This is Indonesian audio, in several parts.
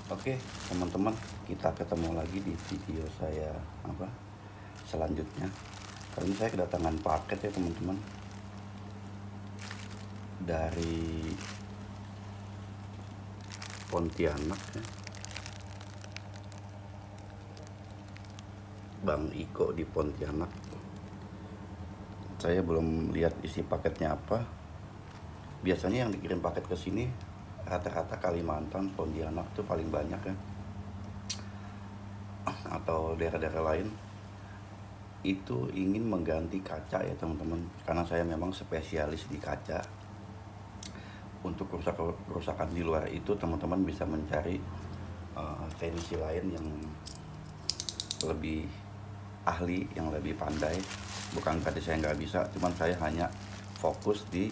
Oke, teman-teman, kita ketemu lagi di video saya selanjutnya. Kali ini saya kedatangan paket ya teman-teman, dari Pontianak ya. Bang Iko di Pontianak. Saya belum lihat isi paketnya apa. Biasanya yang dikirim paket ke sini rata-rata Kalimantan, Pontianak tuh paling banyak ya, atau daerah-daerah lain. Itu ingin mengganti kaca ya teman-teman, karena saya memang spesialis di kaca. Untuk kerusakan di luar itu teman-teman bisa mencari teknisi lain yang lebih ahli, yang lebih pandai. Bukan berarti saya nggak bisa, cuman saya hanya fokus di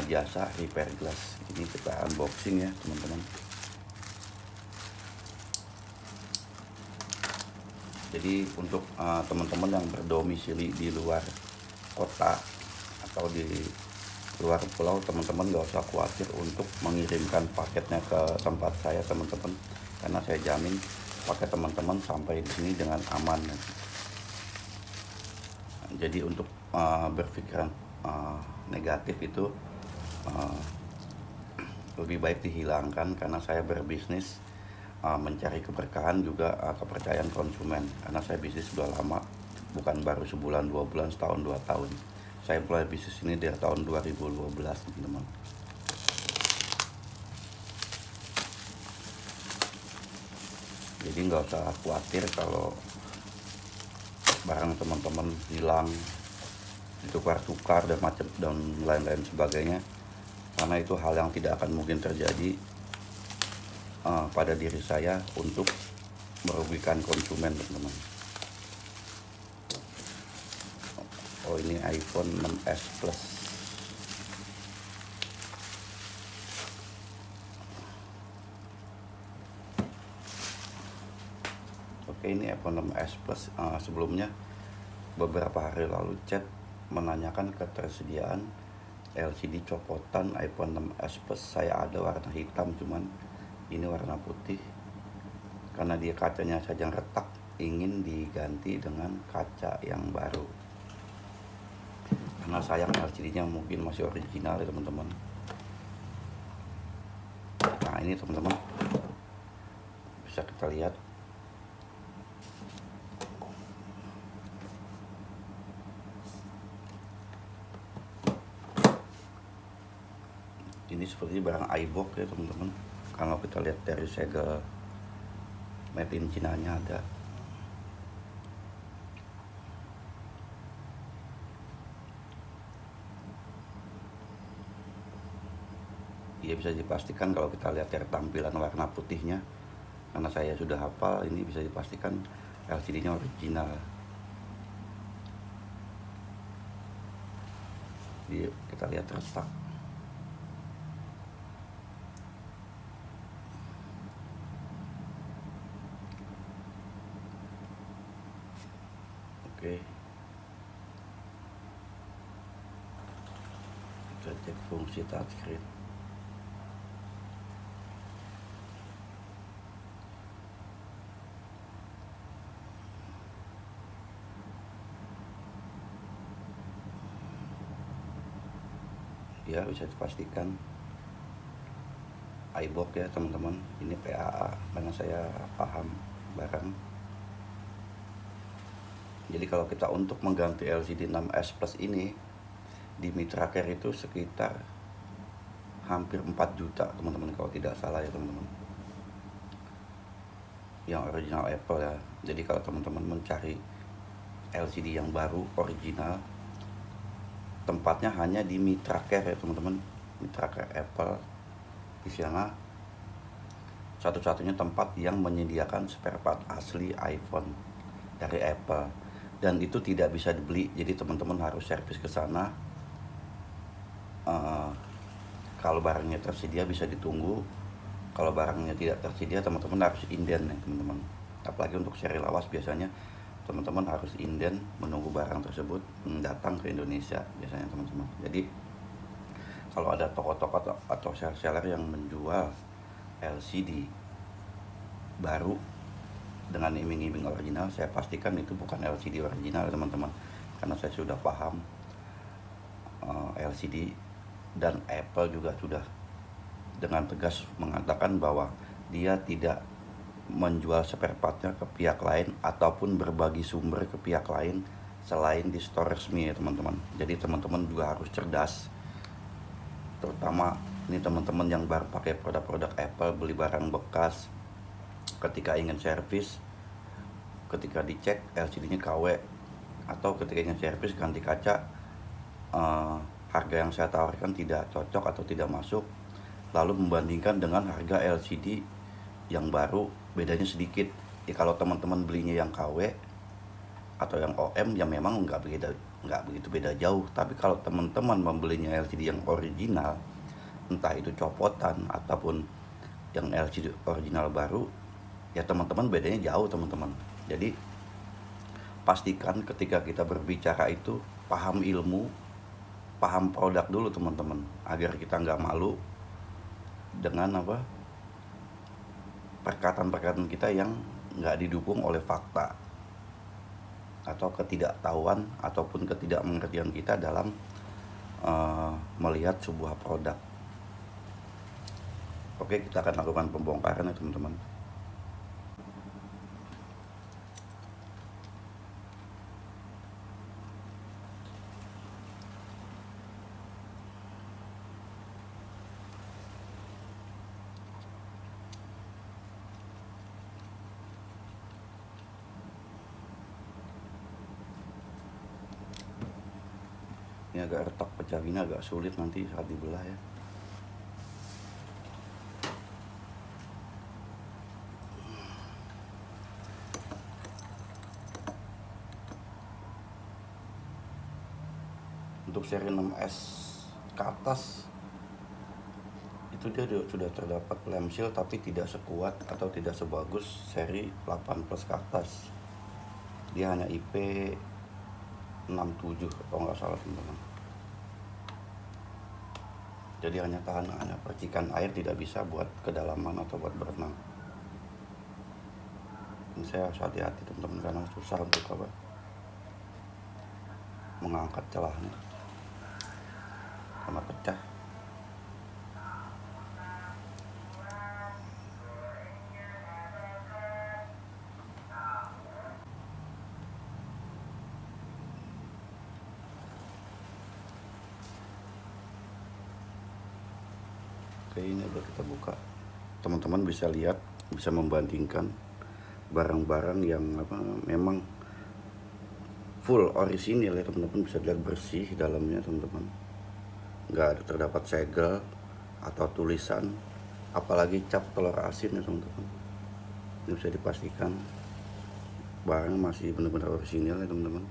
jasa repair glass. Ini kita unboxing ya teman-teman. Jadi untuk teman-teman yang berdomisili di luar kota atau di luar pulau, teman-teman gak usah khawatir untuk mengirimkan paketnya ke tempat saya teman-teman, karena saya jamin paket teman-teman sampai di sini dengan aman. Jadi untuk berpikiran negatif itu lebih baik dihilangkan, karena saya berbisnis mencari keberkahan juga kepercayaan konsumen. Karena saya bisnis sudah lama, bukan baru sebulan, 2 bulan, setahun, 2 tahun. Saya mulai bisnis ini dari tahun 2012 teman-teman. Jadi nggak usah khawatir kalau barang teman-teman hilang, ditukar-tukar dan macam dan lain-lain sebagainya, karena itu hal yang tidak akan mungkin terjadi pada diri saya untuk merugikan konsumen teman-teman. Oh, ini iPhone 6s Plus. Oke, ini iPhone 6s Plus. Sebelumnya beberapa hari lalu chat menanyakan ketersediaan LCD copotan iPhone 6s Plus. Saya ada warna hitam, cuman ini warna putih. Karena dia kacanya saja retak, ingin diganti dengan kaca yang baru. Karena sayang LCD-nya mungkin masih original ya teman-teman. Nah ini teman-teman, bisa kita lihat. Ini seperti barang iBox ya teman-teman. Kalau kita lihat dari segel made in Cina-nya ada. Ya bisa dipastikan kalau kita lihat dari tampilan warna putihnya, karena saya sudah hafal, ini bisa dipastikan LCD-nya original. Jadi kita lihat retak. Oke, kita cek fungsi touchscreen. Ya bisa dipastikan iBox ya teman-teman. Ini PAA karena saya paham barang. Jadi kalau kita untuk mengganti LCD 6s Plus ini di Mitra Care itu sekitar hampir 4 juta teman-teman, kalau tidak salah ya teman-teman, yang original Apple ya. Jadi kalau teman-teman mencari LCD yang baru original, tempatnya hanya di Mitra Care ya teman-teman. Mitra Care Apple di sana satu-satunya tempat yang menyediakan spare part asli iPhone dari Apple, dan itu tidak bisa dibeli. Jadi teman-teman harus servis ke sana. Kalau barangnya tersedia bisa ditunggu, kalau barangnya tidak tersedia teman-teman harus inden ya teman-teman. Apalagi untuk seri lawas, biasanya teman-teman harus inden menunggu barang tersebut datang ke Indonesia biasanya teman-teman. Jadi kalau ada toko-toko atau seller yang menjual LCD baru dengan iming-iming original, saya pastikan itu bukan LCD original teman-teman, karena saya sudah paham LCD, dan Apple juga sudah dengan tegas mengatakan bahwa dia tidak menjual spare partnya ke pihak lain ataupun berbagi sumber ke pihak lain selain di store resmi ya teman-teman. Jadi teman-teman juga harus cerdas, terutama ini teman-teman yang baru pakai produk-produk Apple, beli barang bekas, ketika ingin servis, ketika dicek LCD-nya KW, atau ketika ingin servis ganti kaca, harga yang saya tawarkan tidak cocok atau tidak masuk, lalu membandingkan dengan harga LCD yang baru, bedanya sedikit. Ya kalau teman-teman belinya yang KW atau yang OM, ya memang nggak begitu beda jauh. Tapi kalau teman-teman membelinya LCD yang original, entah itu copotan ataupun yang LCD original baru, ya teman-teman bedanya jauh teman-teman. Jadi pastikan ketika kita berbicara itu paham ilmu, paham produk dulu teman-teman, agar kita nggak malu dengan perkataan-perkataan kita yang nggak didukung oleh fakta atau ketidaktahuan ataupun ketidakmengertian kita dalam melihat sebuah produk. Oke, kita akan lakukan pembongkaran ya teman-teman. Ini agak retak pecah gini, agak sulit nanti saat dibelah ya. Untuk seri 6S ke atas itu dia sudah terdapat lem seal, tapi tidak sekuat atau tidak sebagus seri 8 plus ke atas. Dia hanya IP 67 kalau nggak salah teman-teman. Jadi hanya percikan air, tidak bisa buat kedalaman atau buat berenang. Dan saya harus hati-hati teman-teman, karena susah untuk mengangkat celahnya karena pecah. Oke, ini udah kita buka. Teman-teman bisa lihat, bisa membandingkan barang-barang yang memang full orisinil ya teman-teman. Bisa dilihat bersih dalamnya teman-teman, nggak ada terdapat segel atau tulisan, apalagi cap telur asin ya teman-teman. Ini bisa dipastikan barang masih benar-benar orisinil ya teman-teman.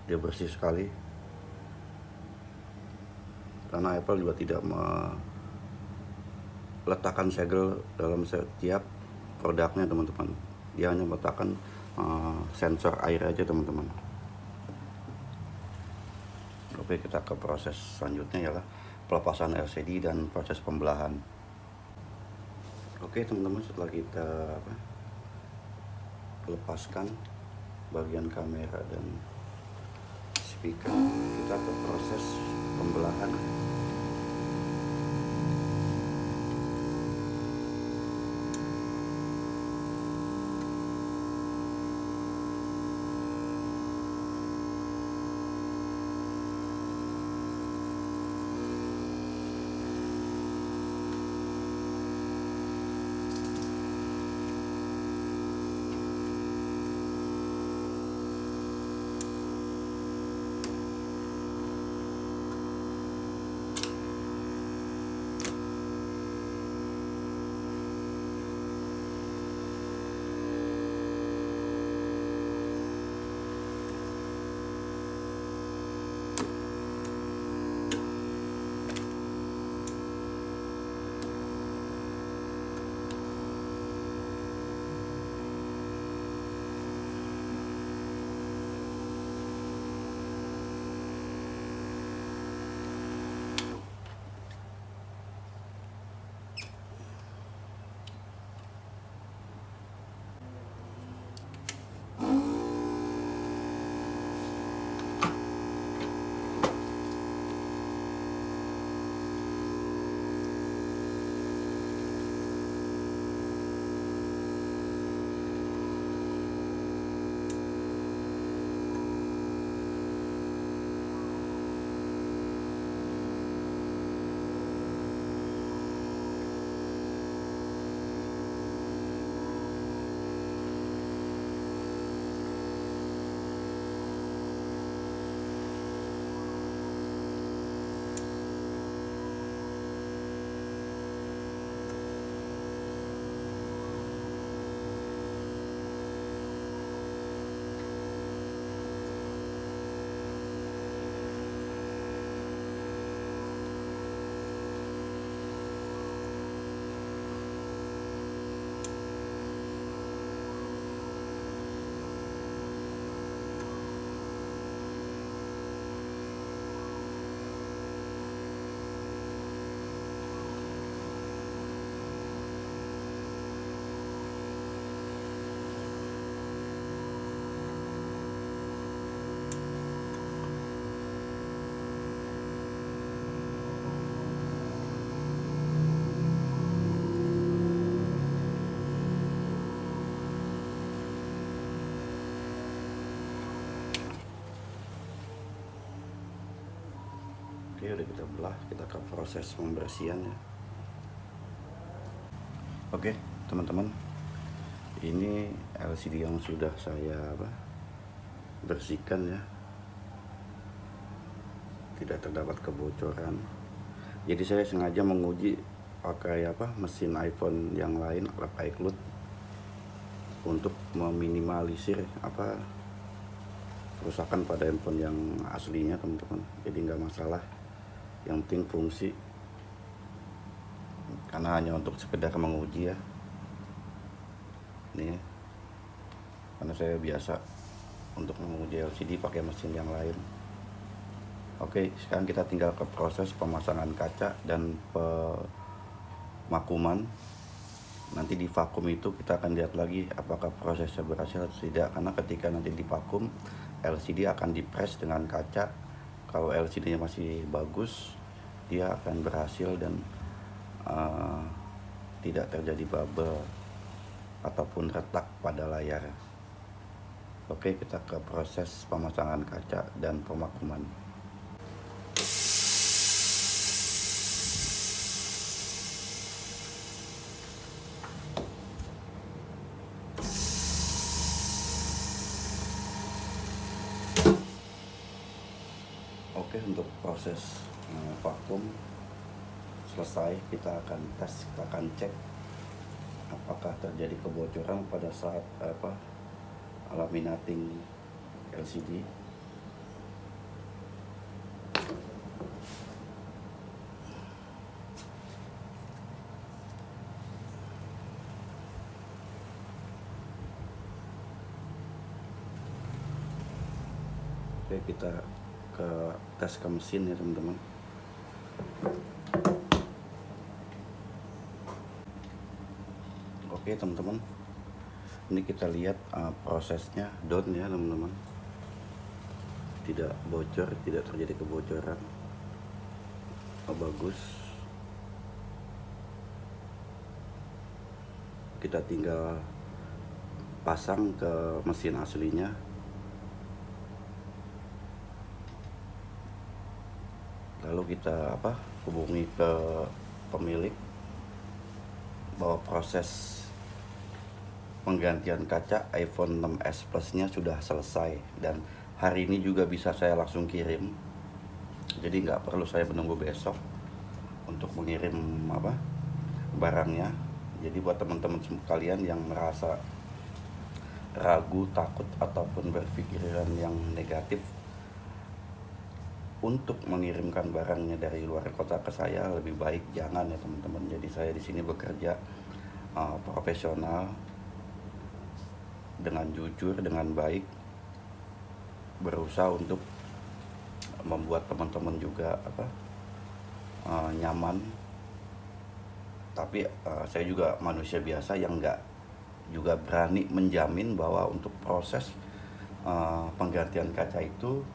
Dia bersih sekali, karena Apple juga tidak meletakkan segel dalam setiap produknya teman-teman. Dia hanya meletakkan sensor air aja teman-teman. Oke, kita ke proses selanjutnya, ialah pelepasan LCD dan proses pembelahan. Oke teman-teman, setelah kita lepaskan bagian kamera dan speaker, kita ke proses pembelahan. Oke, udah kita belah, kita ke proses pembersihan ya. Oke teman-teman, ini LCD yang sudah saya bersihkan ya, tidak terdapat kebocoran. Jadi saya sengaja menguji pakai mesin iPhone yang lain, Club iCloud, untuk meminimalisir kerusakan pada handphone yang aslinya teman-teman. Jadi nggak masalah, yang penting fungsi, karena hanya untuk sekedar menguji ya. Ini karena saya biasa untuk menguji LCD pakai mesin yang lain. Oke, sekarang kita tinggal ke proses pemasangan kaca dan pemakuman. Nanti di vakum itu kita akan lihat lagi apakah prosesnya berhasil atau tidak, karena ketika nanti divakum LCD akan dipres dengan kaca. Kalau LCD nya masih bagus, dia akan berhasil dan tidak terjadi bubble ataupun retak pada layar. Oke, kita ke proses pemasangan kaca dan pemakuman. Oke, untuk proses vakum selesai, kita akan tes, kita akan cek apakah terjadi kebocoran pada saat laminating LCD. Oke, kita ke tes ke mesin ya teman-teman. Oke teman-teman, ini kita lihat prosesnya down ya teman-teman, tidak bocor, tidak terjadi kebocoran. Bagus. Kita tinggal pasang ke mesin aslinya. Lalu kita hubungi ke pemilik bahwa proses penggantian kaca iPhone 6s Plus nya sudah selesai, dan hari ini juga bisa saya langsung kirim. Jadi nggak perlu saya menunggu besok untuk mengirim barangnya. Jadi buat teman-teman sekalian yang merasa ragu, takut ataupun berpikiran yang negatif untuk mengirimkan barangnya dari luar kota ke saya, lebih baik jangan ya teman-teman. Jadi saya di sini bekerja profesional, dengan jujur, dengan baik, berusaha untuk membuat teman-teman juga nyaman. Tapi saya juga manusia biasa yang nggak juga berani menjamin bahwa untuk proses penggantian kaca itu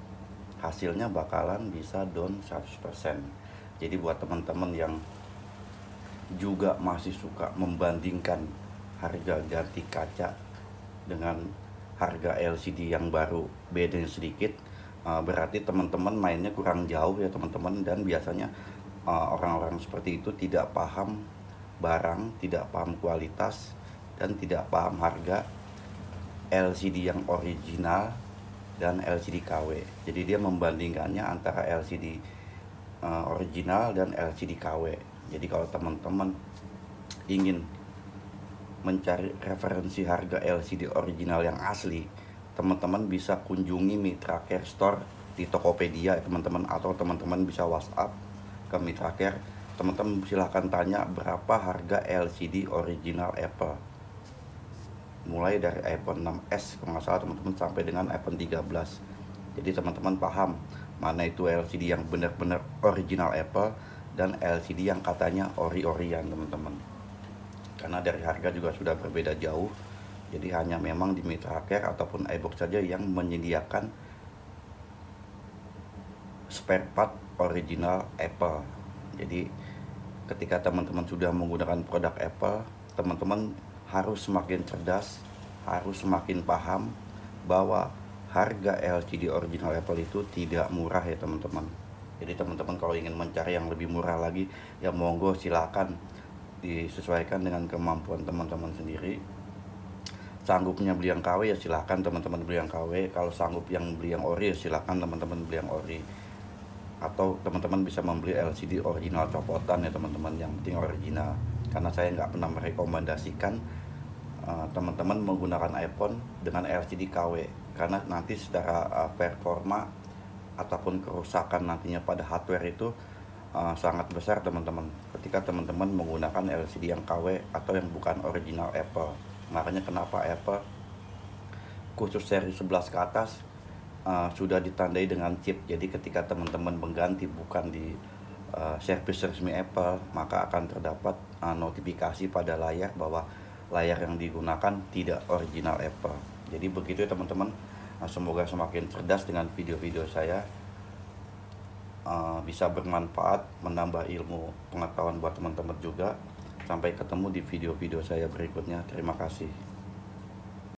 hasilnya bakalan bisa down 100%. Jadi buat teman-teman yang juga masih suka membandingkan harga ganti kaca dengan harga LCD yang baru bedanya sedikit, berarti teman-teman mainnya kurang jauh ya teman-teman. Dan biasanya orang-orang seperti itu tidak paham barang, tidak paham kualitas, dan tidak paham harga LCD yang original dan LCD KW. Jadi dia membandingkannya antara LCD original dan LCD KW. Jadi kalau teman-teman ingin mencari referensi harga LCD original yang asli, teman-teman bisa kunjungi Mitra Care Store di Tokopedia teman-teman, atau teman-teman bisa WhatsApp ke Mitra Care. Teman-teman silahkan tanya berapa harga LCD original Apple, mulai dari iPhone 6s kalau nggak salah teman-teman, sampai dengan iPhone 13. Jadi teman-teman paham mana itu LCD yang benar-benar original Apple dan LCD yang katanya ori-orian teman-teman. Karena dari harga juga sudah berbeda jauh. Jadi hanya memang di Mitra Care ataupun iBox saja yang menyediakan spare part original Apple. Jadi ketika teman-teman sudah menggunakan produk Apple, teman-teman harus semakin cerdas, harus semakin paham bahwa harga LCD original Apple itu tidak murah ya teman-teman. Jadi teman-teman kalau ingin mencari yang lebih murah lagi, ya monggo silakan, disesuaikan dengan kemampuan teman-teman sendiri. Sanggupnya beli yang KW ya silakan teman-teman beli yang KW. Kalau sanggup yang beli yang ori ya silakan teman-teman beli yang ori. Atau teman-teman bisa membeli LCD original copotan ya teman-teman, yang penting original. Karena saya nggak pernah merekomendasikan teman-teman menggunakan iPhone dengan LCD KW, karena nanti secara performa ataupun kerusakan nantinya pada hardware itu sangat besar teman-teman, ketika teman-teman menggunakan LCD yang KW atau yang bukan original Apple. Makanya kenapa Apple khusus seri 11 ke atas sudah ditandai dengan chip. Jadi ketika teman-teman mengganti bukan di servis resmi Apple, maka akan terdapat notifikasi pada layar bahwa layar yang digunakan tidak original Apple. Jadi begitu ya teman-teman. Semoga semakin cerdas dengan video-video saya, bisa bermanfaat, menambah ilmu pengetahuan buat teman-teman juga. Sampai ketemu di video-video saya berikutnya. Terima kasih.